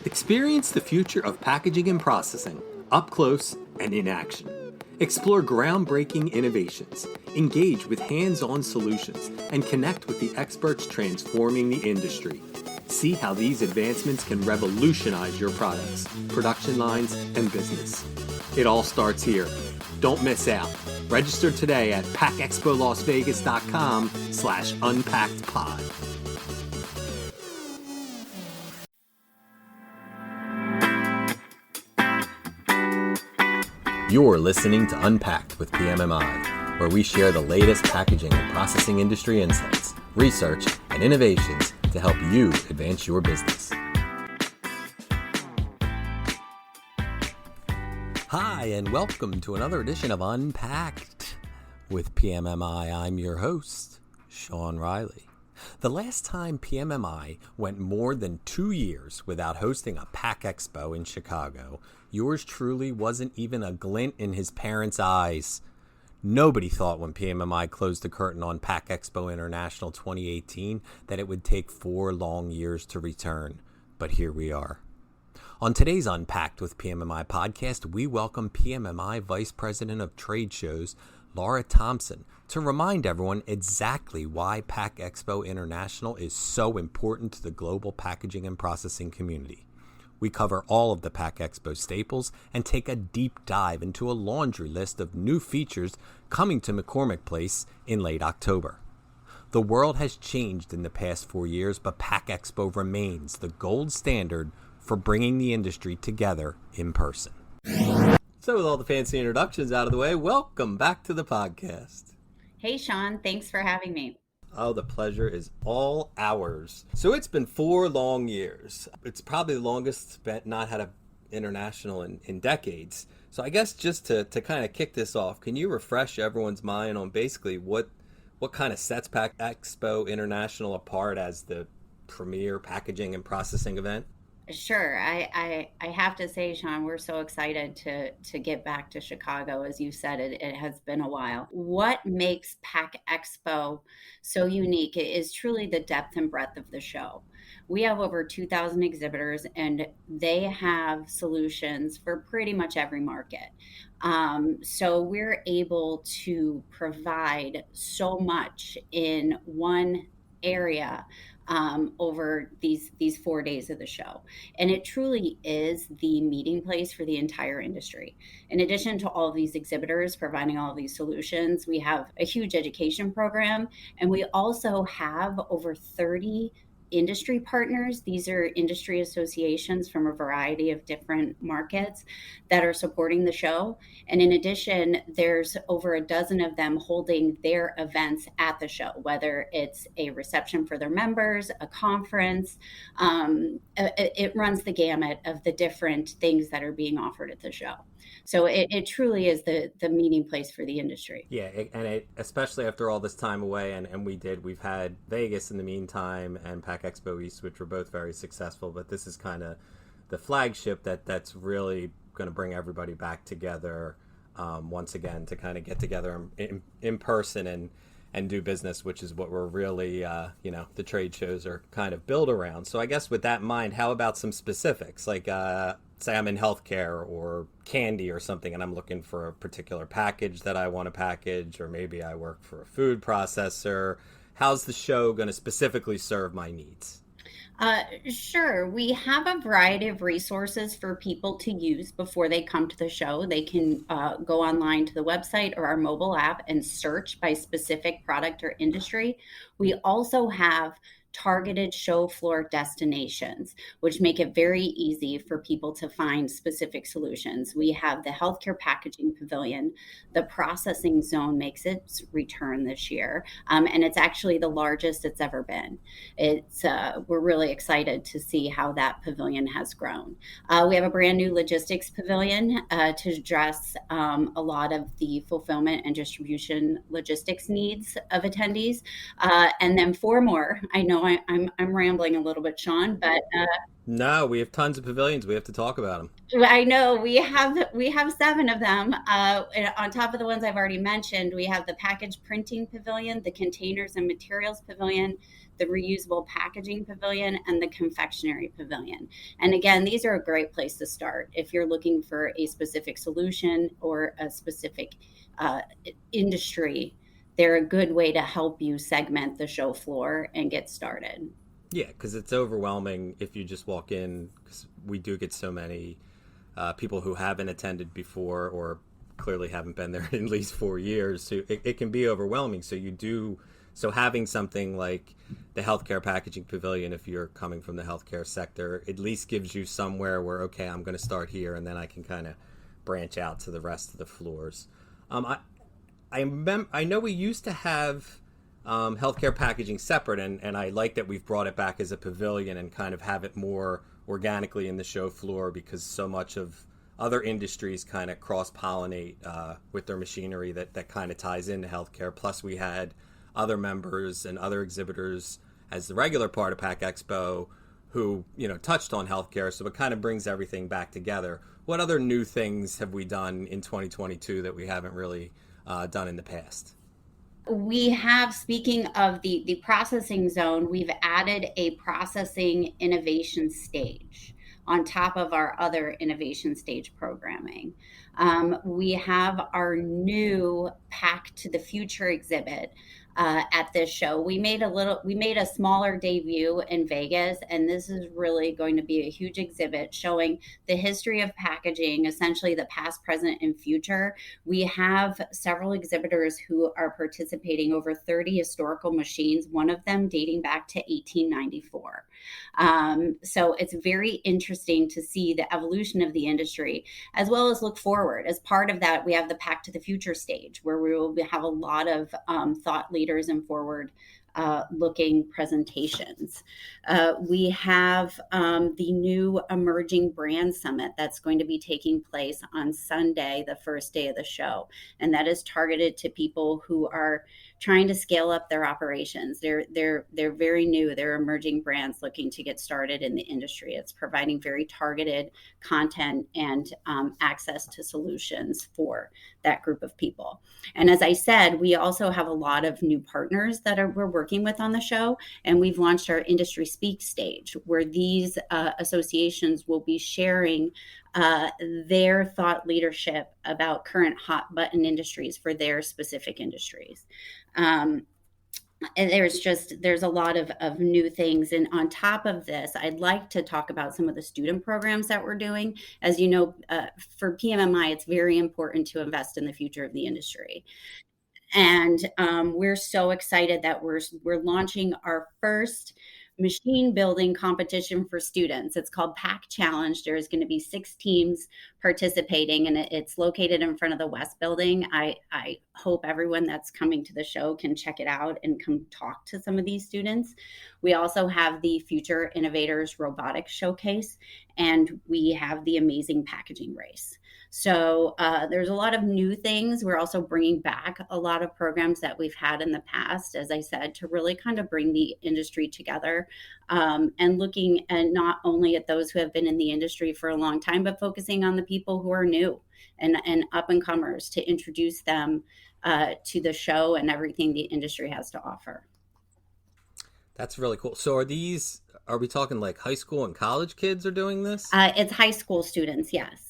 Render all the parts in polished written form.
Experience the future of packaging and processing up close and in action. Explore groundbreaking innovations, engage with hands-on solutions, and connect with the experts transforming the industry. See how these advancements can revolutionize your products, production lines, and business. It all starts here. Don't miss out. Register today at packexpolasvegas.com/unpackedpod. You're listening to Unpacked with PMMI, where we share the latest packaging and processing industry insights, research, and innovations to help you advance your business. Hi, and welcome to another edition of Unpacked with PMMI. I'm your host, Sean Riley. The last time PMMI went more than 2 years without hosting a PACK EXPO in Chicago, yours truly wasn't even a glint in his parents' eyes. Nobody thought when PMMI closed the curtain on PACK EXPO International 2018 that it would take 4 long years to return. But here we are. On today's Unpacked with PMMI podcast, we welcome PMMI Vice President of Trade Shows, Laura Thompson, to remind everyone exactly why PACK EXPO International is so important to the global packaging and processing community. We cover all of the PACK EXPO staples and take a deep dive into a laundry list of new features coming to McCormick Place in late October. The world has changed in the past 4 years, but PACK EXPO remains the gold standard for bringing the industry together in person. So with all the fancy introductions out of the way, welcome back to the podcast. Hey, Sean. Thanks for having me. Oh, the pleasure is all ours. So it's been 4 long years. It's probably the longest not had an international in decades. So I guess just to kind of kick this off, can you refresh everyone's mind on basically what kind of sets PACK EXPO International apart as the premier packaging and processing event? Sure. I have to say, Sean, we're so excited to get back to Chicago. As you said, it has been a while. What makes PACK EXPO so unique is truly the depth and breadth of the show. We have over 2,000 exhibitors, and they have solutions for pretty much every market. So we're able to provide so much in one area over these 4 days of the show. And it truly is the meeting place for the entire industry. In addition to all of these exhibitors providing all of these solutions, we have a huge education program, and we also have over 30 industry partners. These are industry associations from a variety of different markets that are supporting the show. And in addition, there's over a dozen of them holding their events at the show, whether it's a reception for their members, a conference. It runs the gamut of the different things that are being offered at the show. So it truly is the meeting place for the industry. Yeah, especially after all this time away, and we've had Vegas in the meantime and PACK EXPO East, which were both very successful, but this is kind of the flagship that's really going to bring everybody back together once again to kind of get together in person and do business, which is what we're really, the trade shows are kind of built around. So I guess with that in mind, how about some specifics? Like, say I'm in healthcare or candy or something, and I'm looking for a particular package that I want to package, or maybe I work for a food processor. How's the show going to specifically serve my needs? Sure. We have a variety of resources for people to use before they come to the show. They can go online to the website or our mobile app and search by specific product or industry. We also have targeted show floor destinations, which make it very easy for people to find specific solutions. We have the healthcare packaging pavilion. The processing zone makes its return this year, and it's actually the largest it's ever been. We're really excited to see how that pavilion has grown. We have a brand new logistics pavilion to address a lot of the fulfillment and distribution logistics needs of attendees. And then 4 more, I know know I'm rambling a little bit, Sean, but No, we have tons of pavilions. We have to talk about them. I know we have 7 of them. And on top of the ones I've already mentioned, we have the package printing pavilion, the containers and materials pavilion, the reusable packaging pavilion, and the confectionery pavilion. And again, these are a great place to start if you're looking for a specific solution or a specific industry. They're a good way to help you segment the show floor and get started. Yeah, because it's overwhelming if you just walk in, because we do get so many people who haven't attended before or clearly haven't been there in at least 4 years. So it can be overwhelming. So having something like the healthcare packaging pavilion, if you're coming from the healthcare sector, at least gives you somewhere where, okay, I'm going to start here and then I can kind of branch out to the rest of the floors. I know we used to have healthcare packaging separate, and I like that we've brought it back as a pavilion and kind of have it more organically in the show floor, because so much of other industries kind of cross-pollinate with their machinery that kind of ties into healthcare. Plus we had other members and other exhibitors as the regular part of PACK EXPO who, touched on healthcare, so it kind of brings everything back together. What other new things have we done in 2022 that we haven't really done in the past? We have, speaking of the processing zone, we've added a processing innovation stage on top of our other innovation stage programming. We have our new Pack to the Future exhibit at this show. We made a smaller debut in Vegas, and this is really going to be a huge exhibit showing the history of packaging, essentially the past, present, and future. We have several exhibitors who are participating, over 30 historical machines, one of them dating back to 1894. So it's very interesting to see the evolution of the industry, as well as look forward. As part of that, we have the Pack to the Future stage, where we will have a lot of thought leaders and forward looking presentations. We have the new Emerging Brand Summit that's going to be taking place on Sunday, the first day of the show. And that is targeted to people who are trying to scale up their operations. They're very new. They're emerging brands looking to get started in the industry. It's providing very targeted content and access to solutions for that group of people. And as I said, we also have a lot of new partners that we're working with on the show. And we've launched our Industry Speak stage, where these associations will be sharing their thought leadership about current hot button industries for their specific industries. And there's a lot of new things. And on top of this, I'd like to talk about some of the student programs that we're doing. As you know, for PMMI, it's very important to invest in the future of the industry. And we're so excited that we're launching our first machine building competition for students. It's called Pack Challenge. There's going to be 6 teams participating, and it's located in front of the West Building. I hope everyone that's coming to the show can check it out and come talk to some of these students. We also have the Future Innovators Robotics Showcase, and we have the Amazing Packaging Race. So there's a lot of new things. We're also bringing back a lot of programs that we've had in the past, as I said, to really kind of bring the industry together, and looking at not only at those who have been in the industry for a long time, but focusing on the people who are new and up and comers, to introduce them to the show and everything the industry has to offer. That's really cool. So are we talking like high school and college kids are doing this? It's high school students, yes.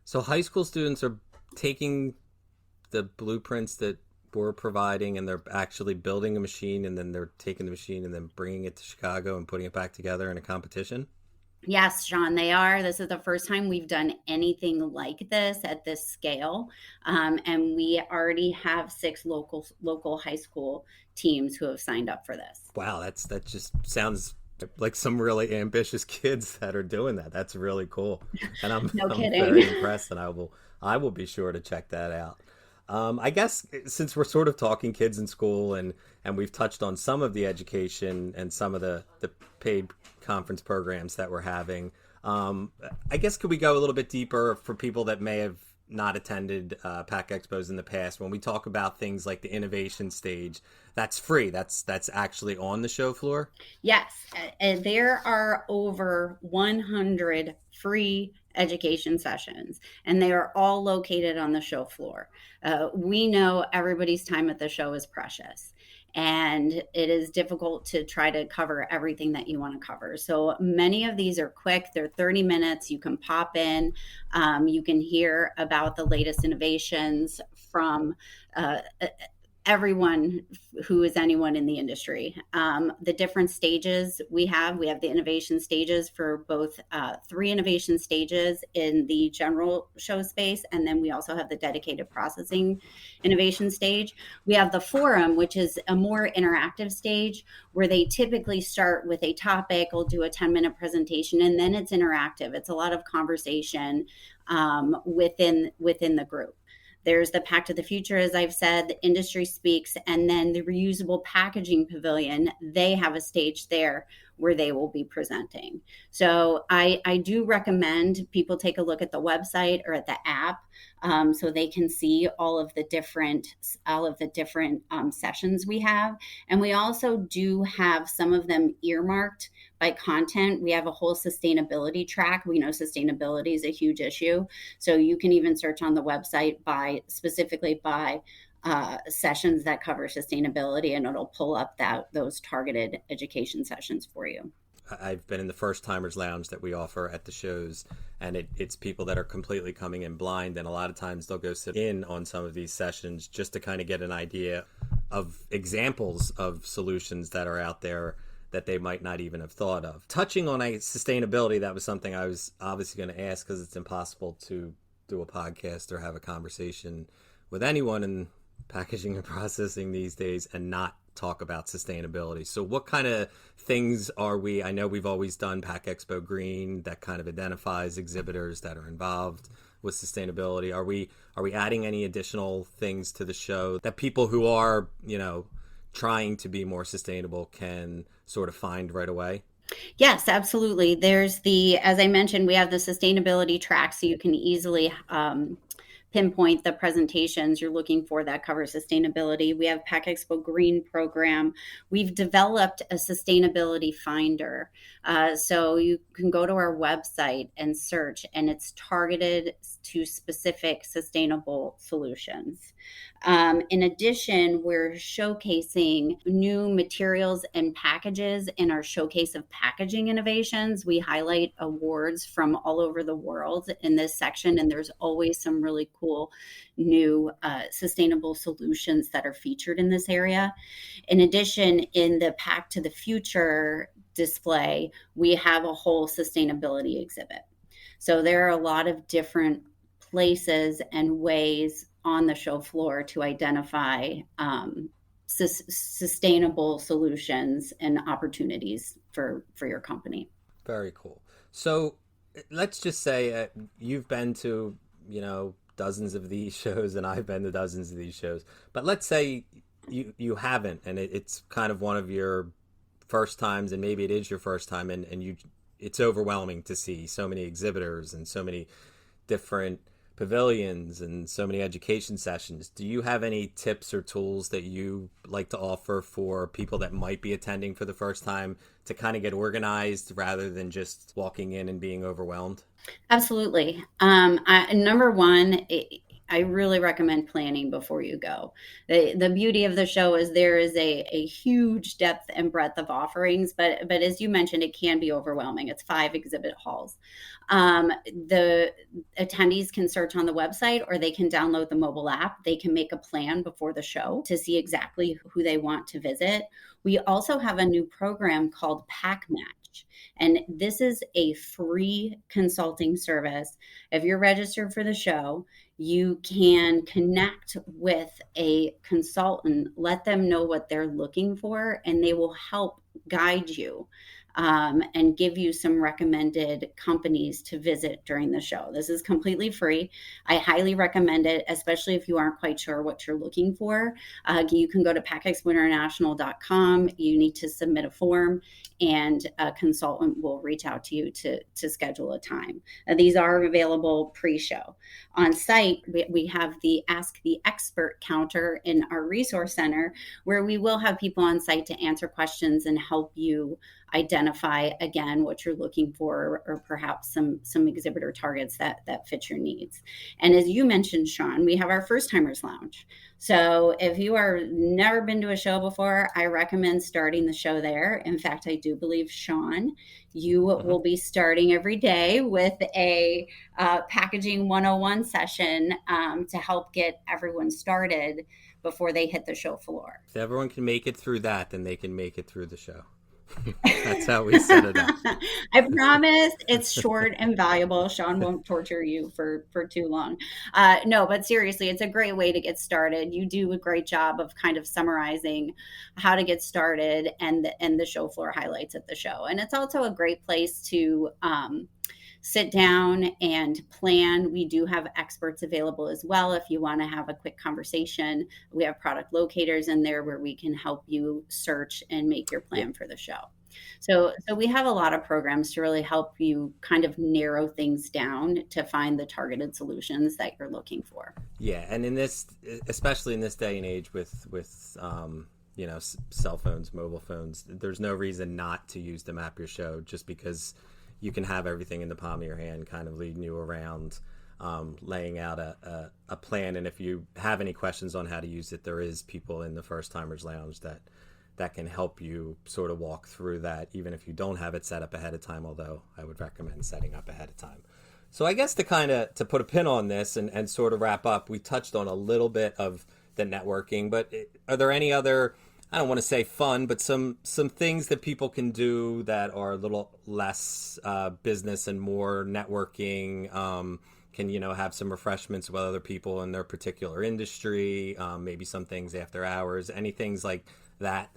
So high school students are taking the blueprints that we're providing, and they're actually building a machine, and then they're taking the machine and then bringing it to Chicago and putting it back together in a competition? Yes, Sean, they are. This is the first time we've done anything like this at this scale. And we already have 6 local high school teams who have signed up for this. Wow, that just sounds like some really ambitious kids that are doing that. That's really cool. And I'm very impressed, and I will be sure to check that out. I guess since we're sort of talking kids in school, and we've touched on some of the education and some of the paid conference programs that we're having, I guess could we go a little bit deeper for people that may have not attended PACK Expos in the past, when we talk about things like the innovation stage, that's free. That's actually on the show floor. Yes, and there are over 100 free education sessions, and they are all located on the show floor. We know everybody's time at the show is precious, and it is difficult to try to cover everything that you want to cover. So many of these are quick, they're 30 minutes. You can pop in, you can hear about the latest innovations from everyone who is anyone in the industry. The different stages we have the innovation stages for both 3 innovation stages in the general show space, and then we also have the dedicated processing innovation stage. We have the forum, which is a more interactive stage where they typically start with a topic, will do a 10-minute presentation, and then it's interactive. It's a lot of conversation within the group. There's the Pack to the Future, as I've said, the industry speaks, and then the reusable packaging pavilion, they have a stage there where they will be presenting. So I do recommend people take a look at the website or at the app so they can see all of the different sessions we have. And we also do have some of them earmarked by content. We have a whole sustainability track. We know sustainability is a huge issue. So you can even search on the website specifically by sessions that cover sustainability, and it'll pull up those targeted education sessions for you. I've been in the first timers lounge that we offer at the shows, and it's people that are completely coming in blind, and a lot of times they'll go sit in on some of these sessions just to kind of get an idea of examples of solutions that are out there that they might not even have thought of. Touching on sustainability, that was something I was obviously going to ask, because it's impossible to do a podcast or have a conversation with anyone in packaging and processing these days and not talk about sustainability. So what kind of things are we, I know we've always done PACK EXPO Green, that kind of identifies exhibitors that are involved with sustainability. Are we adding any additional things to the show that people who are, trying to be more sustainable can sort of find right away? Yes, absolutely. As I mentioned, we have the sustainability track, so you can easily pinpoint the presentations you're looking for that cover sustainability. We have PACK EXPO Green program. We've developed a sustainability finder. So you can go to our website and search, and it's targeted to specific sustainable solutions. In addition, we're showcasing new materials and packages in our showcase of packaging innovations. We highlight awards from all over the world in this section, and there's always some really cool new sustainable solutions that are featured in this area. In addition, in the Pack to the Future display, we have a whole sustainability exhibit. So there are a lot of different places and ways on the show floor to identify sustainable solutions and opportunities for your company. Very cool. So let's just say you've been to, dozens of these shows, and I've been to dozens of these shows. But let's say you haven't, and it's kind of one of your first times, and maybe it is your first time, and it's overwhelming to see so many exhibitors and so many different pavilions and so many education sessions. Do you have any tips or tools that you like to offer for people that might be attending for the first time to kind of get organized rather than just walking in and being overwhelmed? Absolutely. Number one, I really recommend planning before you go. The beauty of the show is there is a huge depth and breadth of offerings, but as you mentioned, it can be overwhelming. It's 5 exhibit halls. The attendees can search on the website, or they can download the mobile app. They can make a plan before the show to see exactly who they want to visit. We also have a new program called PACK Match, and this is a free consulting service. If you're registered for the show, you can connect with a consultant, let them know what they're looking for, and they will help guide you and give you some recommended companies to visit during the show. This is completely free. I highly recommend it, especially if you aren't quite sure what you're looking for. You can go to PackExpoInternational.com. You need to submit a form, and a consultant will reach out to you to schedule a time. These are available pre-show. On site, we have the Ask the Expert counter in our resource center, where we will have people on site to answer questions and help you identify, again, what you're looking for, or perhaps some exhibitor targets that fit your needs. And as you mentioned, Sean, we have our First Timers Lounge. So if you are never been to a show before, I recommend starting the show there. In fact, I do believe, Sean, you will be starting every day with a packaging 101 session to help get everyone started before they hit the show floor. If everyone can make it through that, then they can make it through the show. That's how we set it up. I promise it's short and valuable. Sean won't torture you for too long. No, but seriously, it's a great way to get started. You do a great job of kind of summarizing how to get started and the show floor highlights at the show. And it's also a great place to sit down and plan. We do have experts available as well if you want to have a quick conversation. We have product locators in there where we can help you search and make your plan for the show. So we have a lot of programs to really help you kind of narrow things down to find the targeted solutions that you're looking for. Yeah, and in this, especially in this day and age with cell phones, mobile phones, there's no reason not to use the Map Your Show, just because you can have everything in the palm of your hand, kind of leading you around, laying out a plan. And if you have any questions on how to use it, there is people in the First Timers Lounge that can help you sort of walk through that, even if you don't have it set up ahead of time, although I would recommend setting up ahead of time. So I guess to put a pin on this and sort of wrap up, we touched on a little bit of the networking, but are there any other, I don't want to say fun, but some things that people can do that are a little less business and more networking? Can have some refreshments with other people in their particular industry, maybe some things after hours, any things like that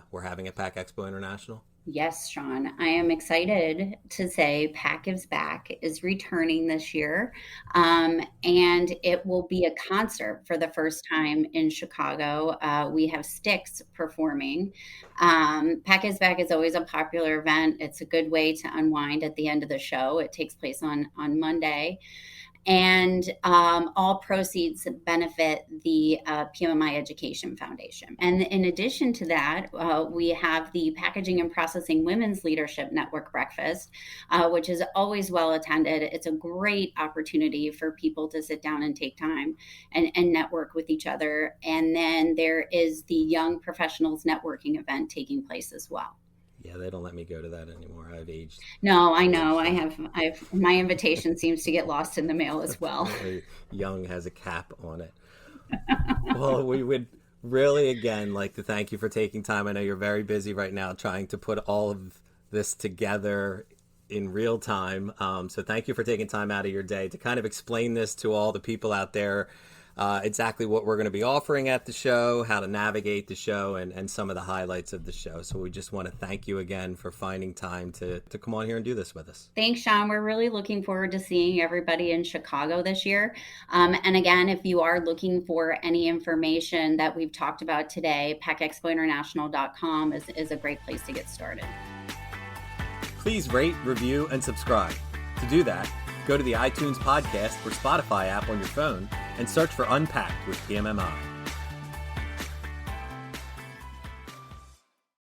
we're having at PACK EXPO International? Yes, Sean, I am excited to say PACK Gives Back is returning this year, and it will be a concert for the first time in Chicago. We have Styx performing. PACK Gives Back is always a popular event. It's a good way to unwind at the end of the show. It takes place on Monday. And all proceeds benefit the PMMI Education Foundation. And in addition to that, we have the Packaging and Processing Women's Leadership Network Breakfast, which is always well attended. It's a great opportunity for people to sit down and take time and network with each other. And then there is the Young Professionals Networking event taking place as well. Yeah, they don't let me go to that anymore. I've aged. No, I know. I have my invitation seems to get lost in the mail as well. Young has a cap on it. Well, we would really, again, like to thank you for taking time. I know you're very busy right now trying to put all of this together in real time. So thank you for taking time out of your day to kind of explain this to all the people out there. Exactly what we're going to be offering at the show, how to navigate the show, and some of the highlights of the show. So we just want to thank you again for finding time to come on here and do this with us. Thanks, Sean. We're really looking forward to seeing everybody in Chicago this year. And again, if you are looking for any information that we've talked about today, PackExpoInternational.com is a great place to get started. Please rate, review, and subscribe. To do that, go to the iTunes podcast or Spotify app on your phone and search for unPACKed with PMMI.